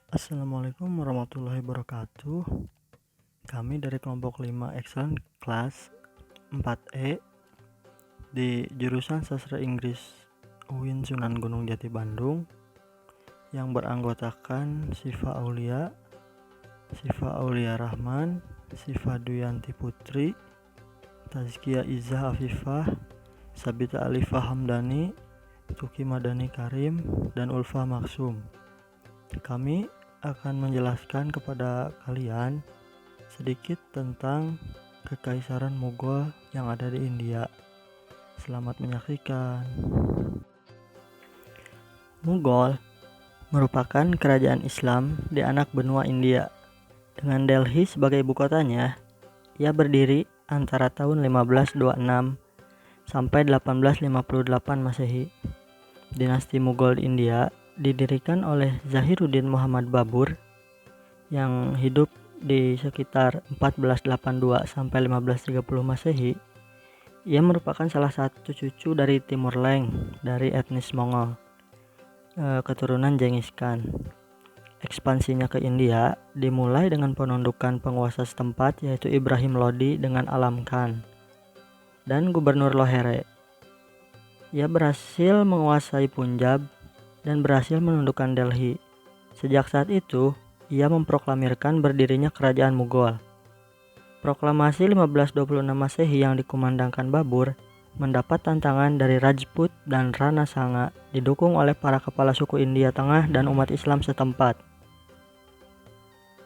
Assalamualaikum warahmatullahi wabarakatuh. Kami dari kelompok 5 Excellent kelas 4E di jurusan Sastra Inggris UIN Sunan Gunung Jati Bandung yang beranggotakan Syifa Aulia, Syifa Aulia Rahman, Syifa Duyanti Putri, Tazkia Izzah Afifah, Sabita Alifah Hamdani, Tuki Madani Karim, dan Ulfa Maksum. Kami akan menjelaskan kepada kalian sedikit tentang Kekaisaran Mughal yang ada di India. Selamat menyaksikan. Mughal merupakan kerajaan Islam di anak benua India. Dengan Delhi sebagai ibu kotanya, ia berdiri antara tahun 1526 sampai 1858 Masehi. Dinasti Mughal di India didirikan oleh Zahiruddin Muhammad Babur yang hidup di sekitar 1482 sampai 1530 Masehi. Ia merupakan salah satu cucu dari Timur Leng dari etnis Mongol, keturunan Genghis Khan. Ekspansinya ke India dimulai dengan penundukan penguasa setempat yaitu Ibrahim Lodi dengan Alam Khan dan Gubernur Lohere. Ia berhasil menguasai Punjab dan berhasil menundukkan Delhi. Sejak saat itu, ia memproklamirkan berdirinya kerajaan Mughal. Proklamasi 1526 Masehi yang dikumandangkan Babur mendapat tantangan dari Rajput dan Rana Sanga, didukung oleh para kepala suku India Tengah dan umat Islam setempat.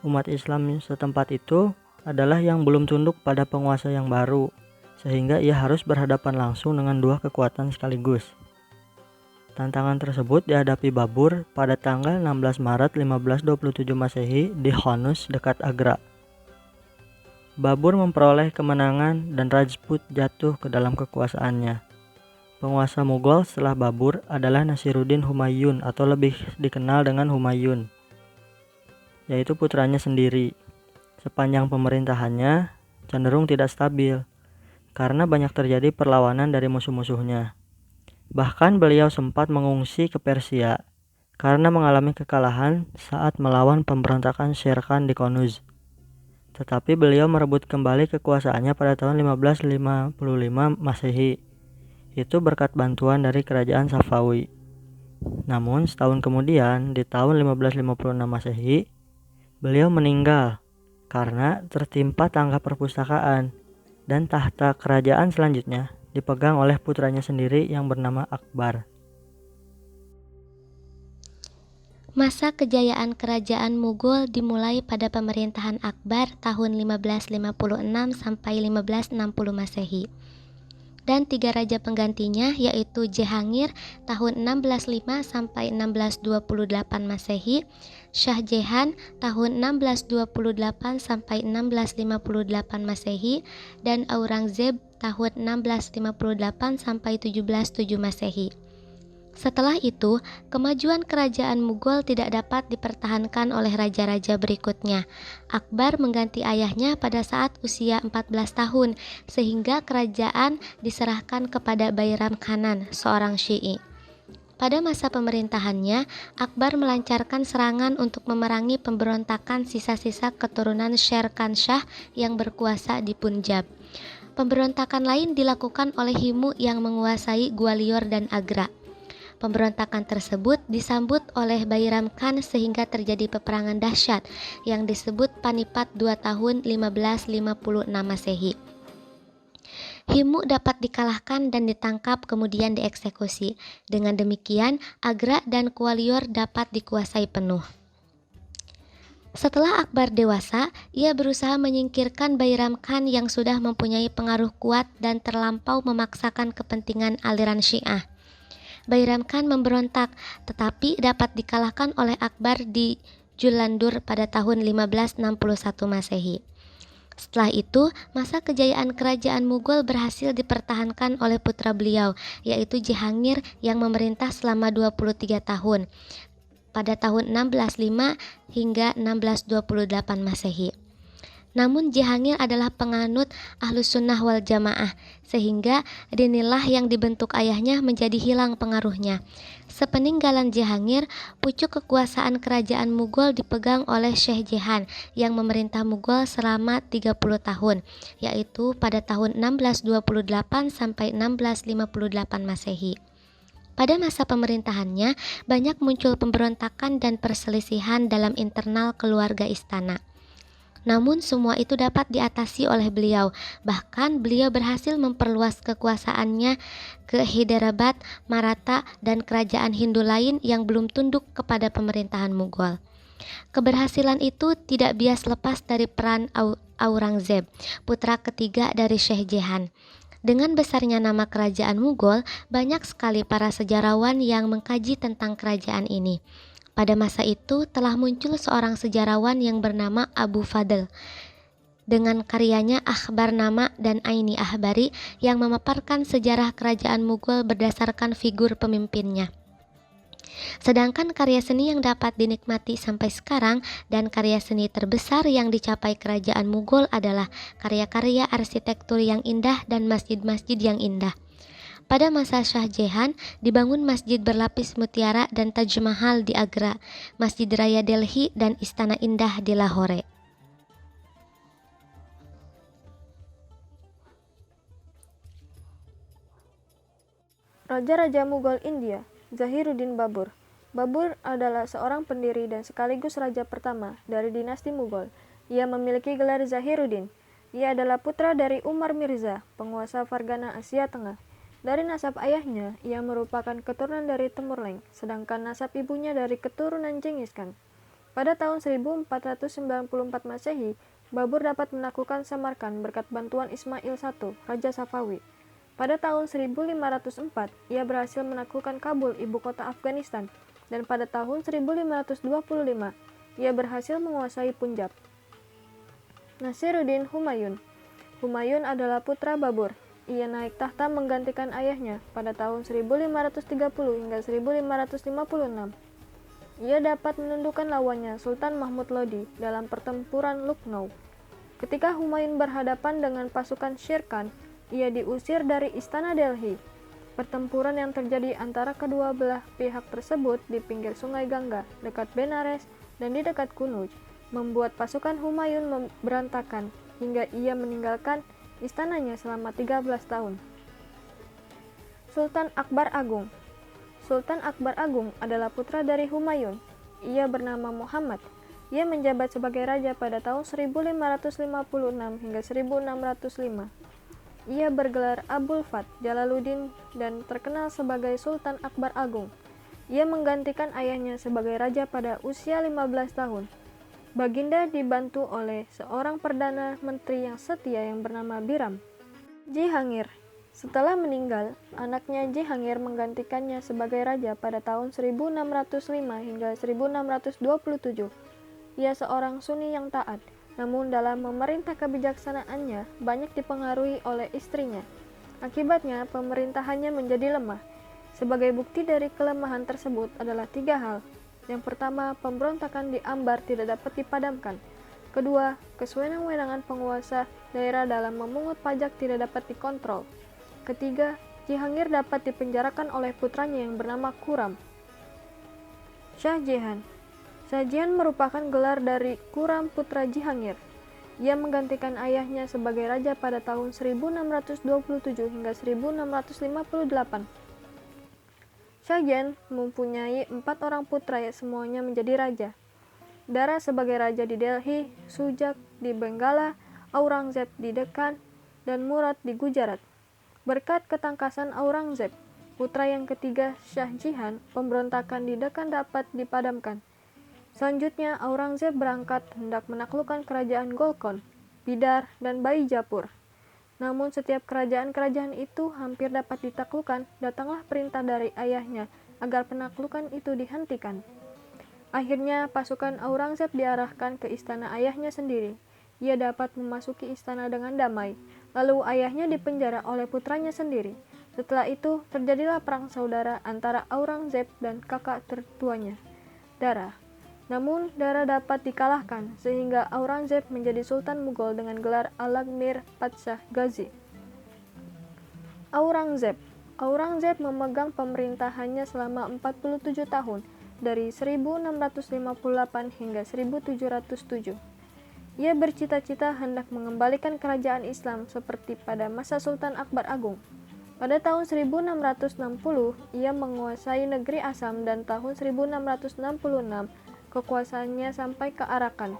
Umat Islam setempat itu adalah yang belum tunduk pada penguasa yang baru, sehingga ia harus berhadapan langsung dengan dua kekuatan sekaligus. Tantangan tersebut dihadapi Babur pada tanggal 16 Maret 1527 Masehi di Honus dekat Agra. Babur memperoleh kemenangan dan Rajput jatuh ke dalam kekuasaannya. Penguasa Mughal setelah Babur adalah Nasiruddin Humayun atau lebih dikenal dengan Humayun, yaitu putranya sendiri. Sepanjang pemerintahannya cenderung tidak stabil karena banyak terjadi perlawanan dari musuh-musuhnya. Bahkan beliau sempat mengungsi ke Persia karena mengalami kekalahan saat melawan pemberontakan Sher Khan di Konuz. Tetapi beliau merebut kembali kekuasaannya pada tahun 1555 Masehi. Itu berkat bantuan dari kerajaan Safawi. Namun setahun kemudian di tahun 1556 Masehi, beliau meninggal karena tertimpa tangga perpustakaan dan tahta kerajaan selanjutnya dipegang oleh putranya sendiri yang bernama Akbar. Masa kejayaan kerajaan Mughal dimulai pada pemerintahan Akbar tahun 1556 sampai 1560 Masehi. Dan tiga raja penggantinya yaitu Jehangir tahun 1605 sampai 1628 Masehi, Shah Jahan tahun 1628 sampai 1658 Masehi, dan Aurangzeb tahun 1658 sampai 1707 Masehi. Setelah itu, kemajuan kerajaan Mughal tidak dapat dipertahankan oleh raja-raja berikutnya. Akbar mengganti ayahnya pada saat usia 14 tahun, sehingga kerajaan diserahkan kepada Bairam Khanan, seorang Syi'i. Pada masa pemerintahannya, Akbar melancarkan serangan untuk memerangi pemberontakan sisa-sisa keturunan Sher Khan Shah yang berkuasa di Punjab. Pemberontakan lain dilakukan oleh Himu yang menguasai Gwalior dan Agra. Pemberontakan tersebut disambut oleh Bairam Khan sehingga terjadi peperangan dahsyat yang disebut Panipat 2 tahun 1556 Masehi. Himu dapat dikalahkan dan ditangkap kemudian dieksekusi. Dengan demikian, Agra dan Gwalior dapat dikuasai penuh. Setelah Akbar dewasa, ia berusaha menyingkirkan Bairam Khan yang sudah mempunyai pengaruh kuat dan terlampau memaksakan kepentingan aliran Syiah. Bairam Khan memberontak, tetapi dapat dikalahkan oleh Akbar di Julandur pada tahun 1561 Masehi. Setelah itu, masa kejayaan kerajaan Mughal berhasil dipertahankan oleh putra beliau, yaitu Jehangir yang memerintah selama 23 tahun, pada tahun 1605 hingga 1628 Masehi. Namun Jihangir adalah penganut Ahlus Sunnah wal Jamaah, sehingga dinilai yang dibentuk ayahnya menjadi hilang pengaruhnya. Sepeninggalan Jihangir, pucuk kekuasaan kerajaan Mughal dipegang oleh Syekh Jehan yang memerintah Mughal selama 30 tahun, yaitu pada tahun 1628 sampai 1658 Masehi. Pada masa pemerintahannya, banyak muncul pemberontakan dan perselisihan dalam internal keluarga istana. Namun semua itu dapat diatasi oleh beliau. Bahkan beliau berhasil memperluas kekuasaannya ke Hyderabad, Maratha, dan kerajaan Hindu lain yang belum tunduk kepada pemerintahan Mughal. Keberhasilan itu tidak bias lepas dari peran Aurangzeb, putra ketiga dari Syekh Jehan. Dengan besarnya nama kerajaan Mughal, banyak sekali para sejarawan yang mengkaji tentang kerajaan ini. Pada masa itu telah muncul seorang sejarawan yang bernama Abu Fadl dengan karyanya Akhbarnama dan Aini Ahbari yang memaparkan sejarah kerajaan Mughal berdasarkan figur pemimpinnya. Sedangkan karya seni yang dapat dinikmati sampai sekarang dan karya seni terbesar yang dicapai kerajaan Mughal adalah karya-karya arsitektur yang indah dan masjid-masjid yang indah. Pada masa Shah Jahan, dibangun masjid berlapis mutiara dan Taj Mahal di Agra, Masjid Raya Delhi, dan Istana Indah di Lahore. Raja-Raja Mughal India, Zahiruddin Babur. Babur adalah seorang pendiri dan sekaligus raja pertama dari dinasti Mughal. Ia memiliki gelar Zahiruddin. Ia adalah putra dari Umar Mirza, penguasa Fargana Asia Tengah. Dari nasab ayahnya, ia merupakan keturunan dari Temurleng, sedangkan nasab ibunya dari keturunan Genghis Khan. Pada tahun 1494 Masehi, Babur dapat menaklukkan Samarkand berkat bantuan Ismail I, Raja Safawi. Pada tahun 1504, ia berhasil menaklukkan Kabul, ibu kota Afghanistan, dan pada tahun 1525, ia berhasil menguasai Punjab. Nasiruddin Humayun. Humayun adalah putra Babur. Ia naik tahta menggantikan ayahnya pada tahun 1530 hingga 1556. Ia dapat menundukkan lawannya Sultan Mahmud Lodi dalam pertempuran Lucknow. Ketika Humayun berhadapan dengan pasukan Sher Khan, ia diusir dari istana Delhi. Pertempuran yang terjadi antara kedua belah pihak tersebut di pinggir sungai Gangga, dekat Benares, dan di dekat Kunuj, membuat pasukan Humayun berantakan hingga ia meninggalkan istananya selama 13 tahun. Sultan Akbar Agung. Sultan Akbar Agung adalah putra dari Humayun. Ia bernama Muhammad. Ia menjabat sebagai raja pada tahun 1556 hingga 1605. Ia bergelar Abul Fat Jalaluddin dan terkenal sebagai Sultan Akbar Agung. Ia menggantikan ayahnya sebagai raja pada usia 15 tahun. Baginda dibantu oleh seorang perdana menteri yang setia yang bernama Biram. Jihangir. Setelah meninggal, anaknya Jihangir menggantikannya sebagai raja pada tahun 1605 hingga 1627. Ia seorang Sunni yang taat, namun dalam memerintah kebijaksanaannya banyak dipengaruhi oleh istrinya. Akibatnya, pemerintahannya menjadi lemah. Sebagai bukti dari kelemahan tersebut adalah 3 hal. Yang pertama, pemberontakan di Ambar tidak dapat dipadamkan. Kedua, kesewenang-wenangan penguasa daerah dalam memungut pajak tidak dapat dikontrol. Ketiga, Jihangir dapat dipenjarakan oleh putranya yang bernama Khurram. Shah Jahan. Shah Jahan merupakan gelar dari Khurram putra Jihangir. Ia menggantikan ayahnya sebagai raja pada tahun 1627 hingga 1658. Shah Jahan mempunyai 4 orang putra yang semuanya menjadi raja. Dara sebagai raja di Delhi, Sujak di Benggala, Aurangzeb di Deccan, dan Murad di Gujarat. Berkat ketangkasan Aurangzeb, putra yang ketiga Shah Jahan, pemberontakan di Deccan dapat dipadamkan. Selanjutnya Aurangzeb berangkat hendak menaklukkan kerajaan Golkon, Bidar, dan Baijapur. Namun setiap kerajaan-kerajaan itu hampir dapat ditaklukkan, datanglah perintah dari ayahnya agar penaklukan itu dihentikan. Akhirnya pasukan Aurangzeb diarahkan ke istana ayahnya sendiri. Ia dapat memasuki istana dengan damai, lalu ayahnya dipenjara oleh putranya sendiri. Setelah itu terjadilah perang saudara antara Aurangzeb dan kakak tertuanya, Dara. Namun, Dara dapat dikalahkan, sehingga Aurangzeb menjadi Sultan Mughal dengan gelar Alamgir Padshah Ghazi. Aurangzeb memegang pemerintahannya selama 47 tahun, dari 1658 hingga 1707. Ia bercita-cita hendak mengembalikan kerajaan Islam seperti pada masa Sultan Akbar Agung. Pada tahun 1660, ia menguasai negeri Assam dan tahun 1666, kekuasaannya sampai ke Arakan.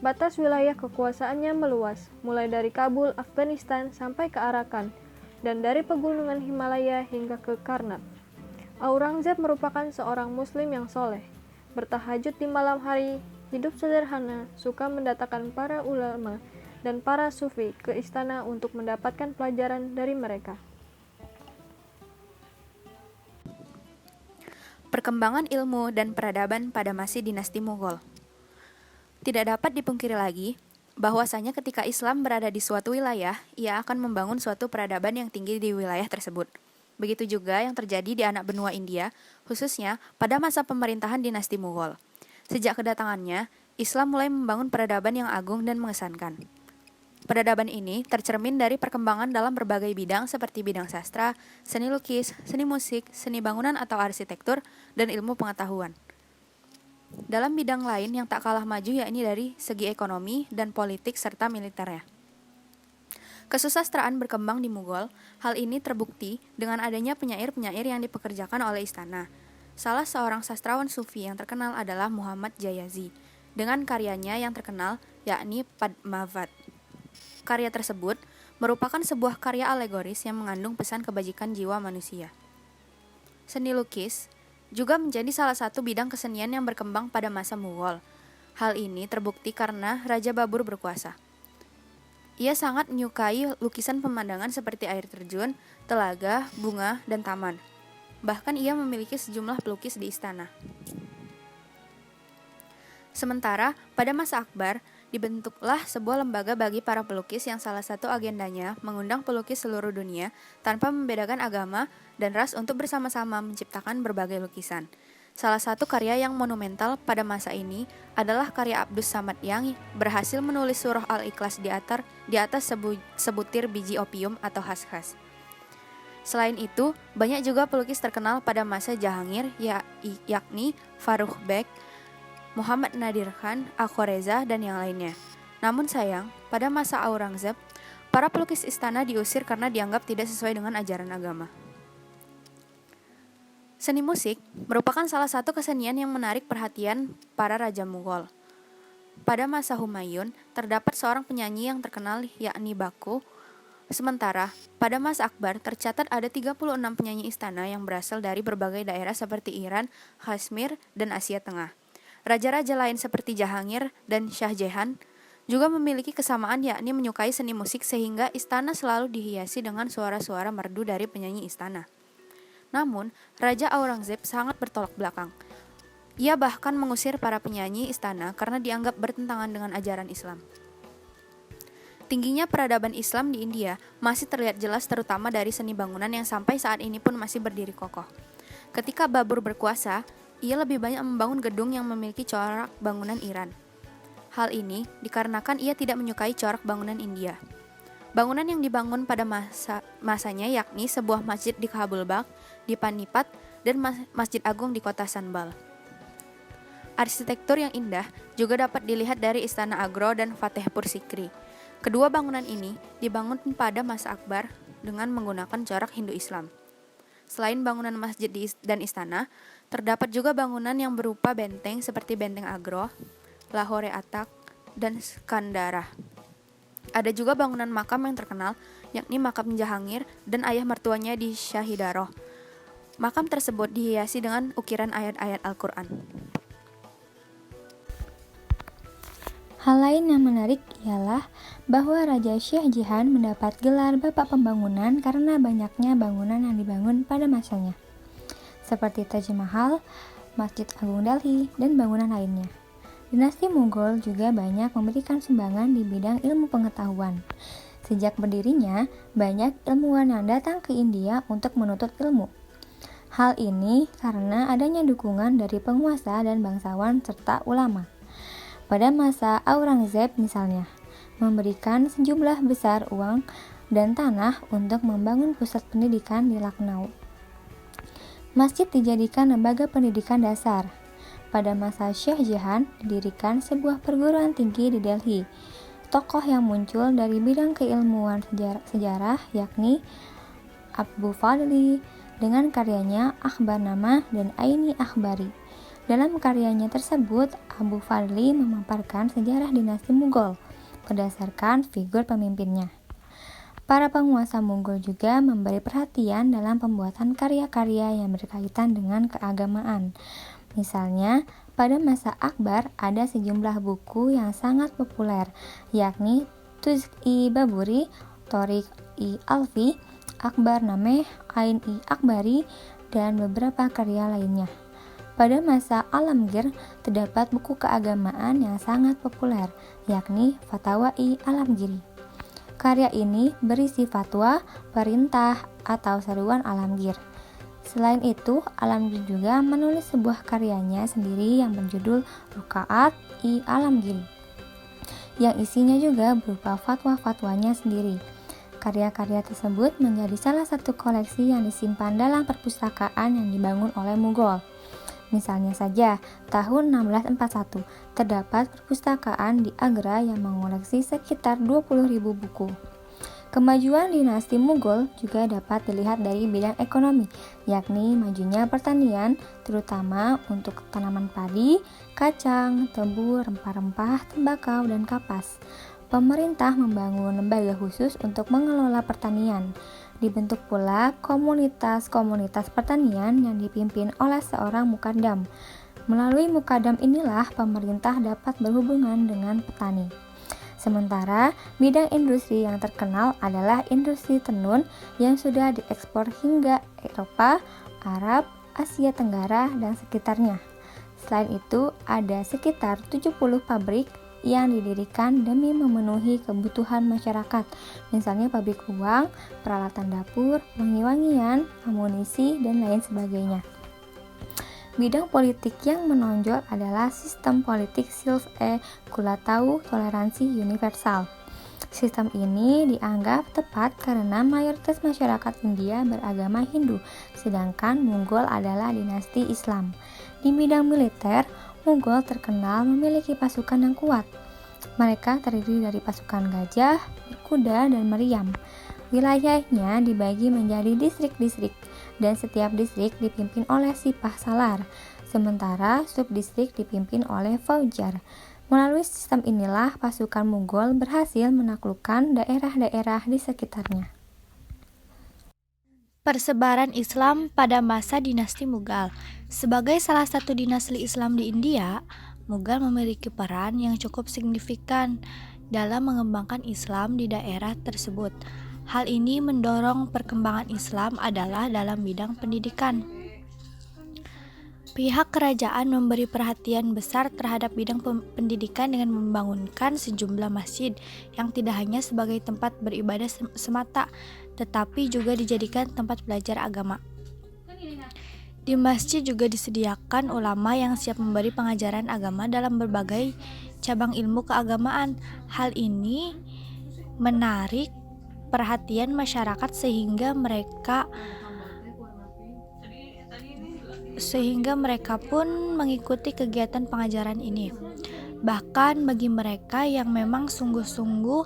Batas wilayah kekuasaannya meluas, mulai dari Kabul, Afghanistan, sampai ke Arakan, dan dari pegunungan Himalaya hingga ke Karnak. Aurangzeb merupakan seorang muslim yang soleh, bertahajud di malam hari, hidup sederhana, suka mendatangkan para ulama dan para sufi ke istana untuk mendapatkan pelajaran dari mereka. Perkembangan ilmu dan peradaban pada masa dinasti Mughal. Tidak dapat dipungkiri lagi bahwasanya ketika Islam berada di suatu wilayah, ia akan membangun suatu peradaban yang tinggi di wilayah tersebut. Begitu juga yang terjadi di anak benua India, khususnya pada masa pemerintahan dinasti Mughal. Sejak kedatangannya, Islam mulai membangun peradaban yang agung dan mengesankan. Peradaban ini tercermin dari perkembangan dalam berbagai bidang seperti bidang sastra, seni lukis, seni musik, seni bangunan atau arsitektur, dan ilmu pengetahuan. Dalam bidang lain yang tak kalah maju yakni dari segi ekonomi dan politik serta militernya. Kesusastraan berkembang di Mughal. Hal ini terbukti dengan adanya penyair-penyair yang dipekerjakan oleh istana. Salah seorang sastrawan sufi yang terkenal adalah Muhammad Jayazi, dengan karyanya yang terkenal yakni Padmavat. Karya tersebut merupakan sebuah karya alegoris yang mengandung pesan kebajikan jiwa manusia. Seni lukis juga menjadi salah satu bidang kesenian yang berkembang pada masa Mughal. Hal ini terbukti karena Raja Babur berkuasa. Ia sangat menyukai lukisan pemandangan seperti air terjun, telaga, bunga, dan taman. Bahkan ia memiliki sejumlah pelukis di istana. Sementara pada masa Akbar, dibentuklah sebuah lembaga bagi para pelukis yang salah satu agendanya mengundang pelukis seluruh dunia tanpa membedakan agama dan ras untuk bersama-sama menciptakan berbagai lukisan. Salah satu karya yang monumental pada masa ini adalah karya Abdus Samad yang berhasil menulis surah Al-Ikhlas di atas sebutir biji opium atau khas-khas. Selain itu, banyak juga pelukis terkenal pada masa Jahangir yakni Farukh Beg, Muhammad Nadir Khan, Al-Khwareza, dan yang lainnya. Namun sayang, pada masa Aurangzeb, para pelukis istana diusir karena dianggap tidak sesuai dengan ajaran agama. Seni musik merupakan salah satu kesenian yang menarik perhatian para raja Mughal. Pada masa Humayun, terdapat seorang penyanyi yang terkenal yakni Baku. Sementara, pada masa Akbar tercatat ada 36 penyanyi istana yang berasal dari berbagai daerah seperti Iran, Kashmir, dan Asia Tengah. Raja-raja lain seperti Jahangir dan Shah Jahan juga memiliki kesamaan yakni menyukai seni musik sehingga istana selalu dihiasi dengan suara-suara merdu dari penyanyi istana. Namun, Raja Aurangzeb sangat bertolak belakang. Ia bahkan mengusir para penyanyi istana karena dianggap bertentangan dengan ajaran Islam. Tingginya peradaban Islam di India masih terlihat jelas terutama dari seni bangunan yang sampai saat ini pun masih berdiri kokoh. Ketika Babur berkuasa, ia lebih banyak membangun gedung yang memiliki corak bangunan Iran. Hal ini dikarenakan ia tidak menyukai corak bangunan India. Bangunan yang dibangun pada masanya yakni sebuah masjid di Kabul Bagh, di Panipat, dan Masjid Agung di kota Sanbal. Arsitektur yang indah juga dapat dilihat dari Istana Agro dan Fatehpur Sikri. Kedua bangunan ini dibangun pada masa Akbar dengan menggunakan corak Hindu-Islam. Selain bangunan masjid dan istana, terdapat juga bangunan yang berupa benteng seperti Benteng Agro, Lahore Atak, dan Skandara. Ada juga bangunan makam yang terkenal, yakni makam Jahangir dan ayah mertuanya di Shahidaroh. Makam tersebut dihiasi dengan ukiran ayat-ayat Al-Quran. Hal lain yang menarik ialah bahwa Raja Shah Jahan mendapat gelar Bapak Pembangunan karena banyaknya bangunan yang dibangun pada masanya, seperti Taj Mahal, Masjid Agung Delhi, dan bangunan lainnya. Dinasti Mughal juga banyak memberikan sumbangan di bidang ilmu pengetahuan. Sejak berdirinya, banyak ilmuwan yang datang ke India untuk menuntut ilmu. Hal ini karena adanya dukungan dari penguasa dan bangsawan serta ulama. Pada masa Aurangzeb misalnya, memberikan sejumlah besar uang dan tanah untuk membangun pusat pendidikan di Lucknow. Masjid dijadikan lembaga pendidikan dasar. Pada masa Syekh Jahan, didirikan sebuah perguruan tinggi di Delhi. Tokoh yang muncul dari bidang keilmuan sejarah yakni Abu Fadli dengan karyanya Akhbarnama dan Aini Akhbari. Dalam karyanya tersebut, Abu Fadli memaparkan sejarah dinasti Mughal berdasarkan figur pemimpinnya. Para penguasa Mughal juga memberi perhatian dalam pembuatan karya-karya yang berkaitan dengan keagamaan. Misalnya, pada masa Akbar ada sejumlah buku yang sangat populer, yakni Tuzk-i Baburi, Torik-i Alfi, Akhbarnameh, Ain-i Akbari, dan beberapa karya lainnya. Pada masa Alamgir terdapat buku keagamaan yang sangat populer, yakni Fatwa-i Alamgiri. Karya ini berisi fatwa, perintah, atau seruan Alamgir. Selain itu, Alamgir juga menulis sebuah karyanya sendiri yang berjudul Ruqa'at-i Alamgiri, yang isinya juga berupa fatwa-fatwanya sendiri. Karya-karya tersebut menjadi salah satu koleksi yang disimpan dalam perpustakaan yang dibangun oleh Mughal. Misalnya saja, tahun 1641 terdapat perpustakaan di Agra yang mengoleksi sekitar 20.000 buku. Kemajuan dinasti Mughal juga dapat dilihat dari bidang ekonomi, yakni majunya pertanian, terutama untuk tanaman padi, kacang, tebu, rempah-rempah, tembakau, dan kapas. Pemerintah membangun lembaga khusus untuk mengelola pertanian. Dibentuk pula komunitas-komunitas pertanian yang dipimpin oleh seorang mukadam. Melalui mukadam inilah pemerintah dapat berhubungan dengan petani. Sementara bidang industri yang terkenal adalah industri tenun yang sudah diekspor hingga Eropa, Arab, Asia Tenggara, dan sekitarnya. Selain itu, ada sekitar 70 pabrik yang didirikan demi memenuhi kebutuhan masyarakat, misalnya pabrik uang, peralatan dapur, wangi-wangian, amunisi, dan lain sebagainya. Bidang politik yang menonjol adalah sistem politik Silf-e-Kulatau toleransi universal. Sistem ini dianggap tepat karena mayoritas masyarakat India beragama Hindu, sedangkan Mughal adalah dinasti Islam. Di bidang militer, Mughal terkenal memiliki pasukan yang kuat. Mereka terdiri dari pasukan gajah, berkuda, dan meriam. Wilayahnya dibagi menjadi distrik-distrik, dan setiap distrik dipimpin oleh sipah salar, sementara subdistrik dipimpin oleh faujar. Melalui sistem inilah pasukan Mughal berhasil menaklukkan daerah-daerah di sekitarnya. Persebaran Islam pada masa dinasti Mughal. Sebagai salah satu dinasti Islam di India, Mughal memiliki peran yang cukup signifikan dalam mengembangkan Islam di daerah tersebut. Hal ini mendorong perkembangan Islam adalah dalam bidang pendidikan. Pihak kerajaan memberi perhatian besar terhadap bidang pendidikan dengan membangunkan sejumlah masjid yang tidak hanya sebagai tempat beribadah semata, tetapi juga dijadikan tempat belajar agama. Di masjid juga disediakan ulama yang siap memberi pengajaran agama dalam berbagai cabang ilmu keagamaan. Hal ini menarik perhatian masyarakat sehingga mereka pun mengikuti kegiatan pengajaran ini. Bahkan bagi mereka yang memang sungguh-sungguh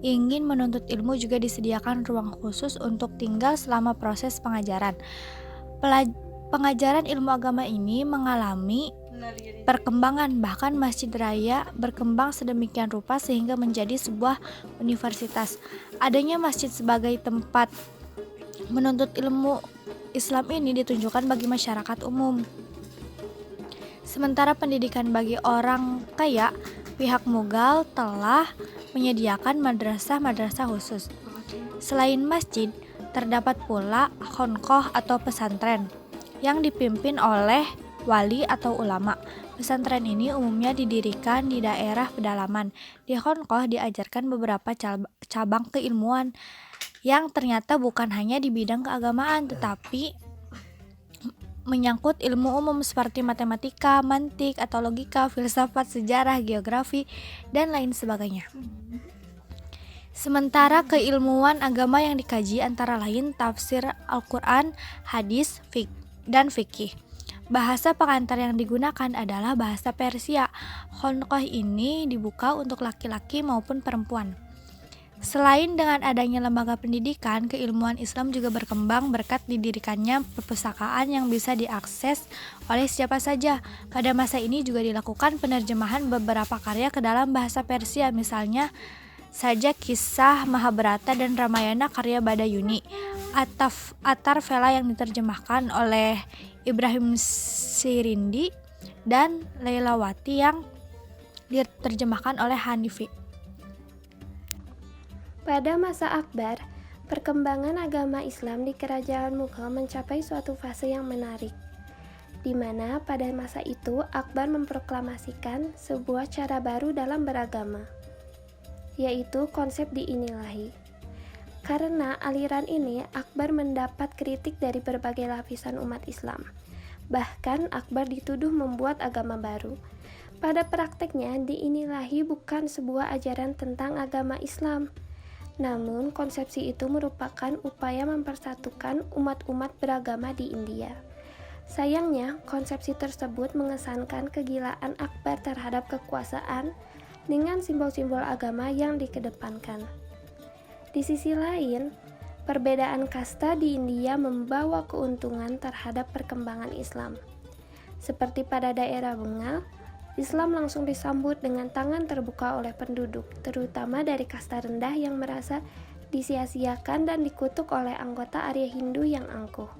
ingin menuntut ilmu juga disediakan ruang khusus untuk tinggal selama proses pengajaran. Pengajaran ilmu agama ini mengalami perkembangan, bahkan Masjid Raya berkembang sedemikian rupa sehingga menjadi sebuah universitas. Adanya masjid sebagai tempat menuntut ilmu Islam ini ditunjukkan bagi masyarakat umum. Sementara pendidikan bagi orang kaya, pihak Mughal telah menyediakan madrasah-madrasah khusus. Selain masjid, terdapat pula khonqoh atau pesantren yang dipimpin oleh wali atau ulama. Pesantren ini umumnya didirikan di daerah pedalaman. Di khonqoh diajarkan beberapa cabang keilmuan yang ternyata bukan hanya di bidang keagamaan, tetapi menyangkut ilmu umum seperti matematika, mantik atau logika, filsafat, sejarah, geografi, dan lain sebagainya. Sementara keilmuan agama yang dikaji antara lain tafsir Al-Quran, hadis, dan fikih. Bahasa pengantar yang digunakan adalah bahasa Persia. Khanqah ini dibuka untuk laki-laki maupun perempuan. Selain dengan adanya lembaga pendidikan, keilmuan Islam juga berkembang berkat didirikannya perpustakaan yang bisa diakses oleh siapa saja. Pada masa ini juga dilakukan penerjemahan beberapa karya ke dalam bahasa Persia, misalnya saja kisah Mahabharata dan Ramayana karya Badayuni, Atar-Vela yang diterjemahkan oleh Ibrahim Sirindi, dan Leilawati yang diterjemahkan oleh Hanifi. Pada masa Akbar, perkembangan agama Islam di kerajaan Mughal mencapai suatu fase yang menarik, di mana pada masa itu Akbar memproklamasikan sebuah cara baru dalam beragama, yaitu konsep diinilahi. Karena aliran ini, Akbar mendapat kritik dari berbagai lapisan umat Islam. Bahkan Akbar dituduh membuat agama baru. Pada prakteknya, diinilahi bukan sebuah ajaran tentang agama Islam. Namun, konsepsi itu merupakan upaya mempersatukan umat-umat beragama di India. Sayangnya, konsepsi tersebut mengesankan kegilaan Akbar terhadap kekuasaan dengan simbol-simbol agama yang dikedepankan. Di sisi lain, perbedaan kasta di India membawa keuntungan terhadap perkembangan Islam. Seperti pada daerah Bengal, Islam langsung disambut dengan tangan terbuka oleh penduduk, terutama dari kasta rendah yang merasa disia-siakan dan dikutuk oleh anggota Arya Hindu yang angkuh.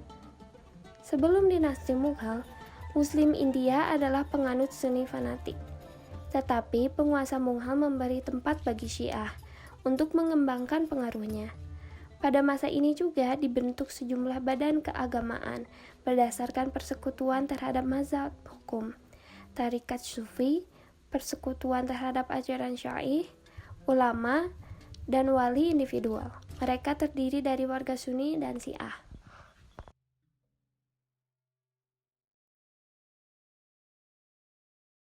Sebelum dinasti Mughal, Muslim India adalah penganut Sunni fanatik. Tetapi penguasa Mughal memberi tempat bagi Syiah untuk mengembangkan pengaruhnya. Pada masa ini juga dibentuk sejumlah badan keagamaan berdasarkan persekutuan terhadap mazhab hukum, tarikat Sufi, persekutuan terhadap ajaran Syiah, ulama, dan wali individual. Mereka terdiri dari warga Sunni dan Syiah.